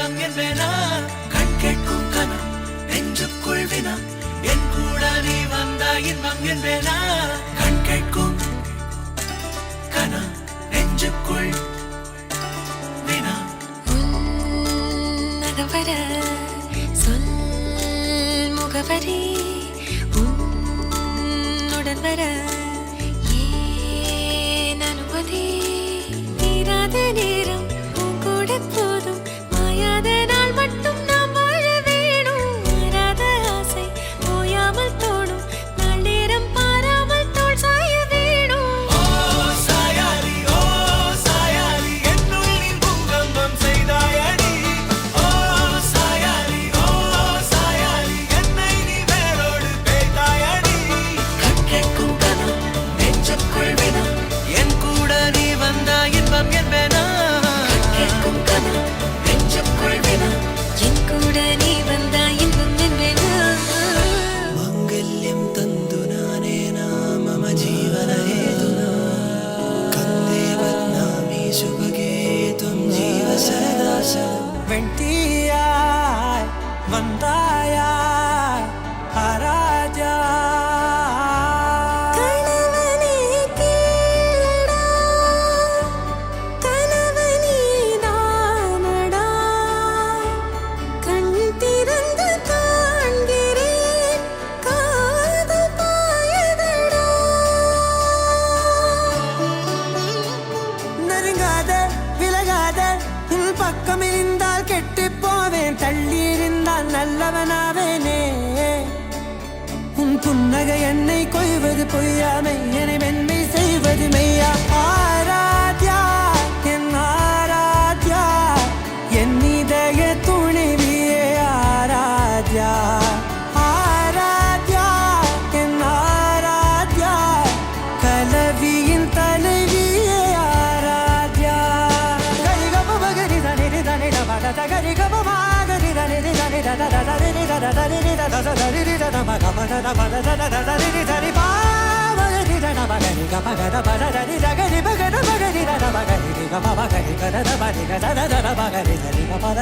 இன்பம் என்பேனா கண் கேட்கும் கனா நெஞ்சுக்குள் வினா என் கூட நீ வந்தா இன்பம் என்பேனா கண் கேட்கும் கனா நெஞ்சுக்குள் வினா உன்னகவர சொல் முகவரி உன்னுடன் வர ஏன் அனுமதி தீராத நேரம் உன் கூட போதும் மாயாத நாள் மட்டும் நாம் வாழ வேணும் மாறாத ஆசை ஓயாமல் தோணும் நாள் நேரம் பாராமல் தோள் சாய வேணும் ஓ சாயாரி என்னுள் நீ பூகம்பம் செய்தாயடி ஓ சாயாரி என்னை நீ வேரோடு பேய்த்தாயடி கண் கேட்கும் கனா நெஞ்சுக்குள் வினா என் கூட நீ வந்தா இன்பம் என்பேனா கண் கேட்கும் கனா நெஞ்சுக்குள் வினா என் கூட நீ வந்தா இன்பம் என்பேனா मङ्गल्यं तन्तु नानेना मम जीवनहेतुना कन्दे बध्नामि शुभगे त्वं जीव सदा வெண்டியாய் வந்தாயாய் ஆராஜா கணவனே கேளடா கணவனே தானடா கண் திறந்து காண்கிறேன் காதல் பாயதடா நெருங்காத விலகாத உன் பக்கம் இருந்தால் கெட்டு போவேன் தள்ளி இருந்தால் நல்லவனாவேனே உன் புன்னகை என்னை கொய்வது பொய்யாமை என்னை மென்மை செய்வது மெய்யா ஆராத்யா என் ஆராத்யா என் இதய துணைவியே ஆராத்யா ஆராத்யா என் ஆராத்யா கலவியின் தலைவியே ஆராத்யா கரிகப பகரி தனி தனி டபட தகரி கப மாகரி தனி தனி தத தரி தத தரி தத தரி தத மகபட தபட தத தரி தரி பாவரி தத பகரி கபட பட தரி தகரி பகட பகரி தத பகரி கப பகரி கத பகரி கத தத பகரி தரி கபட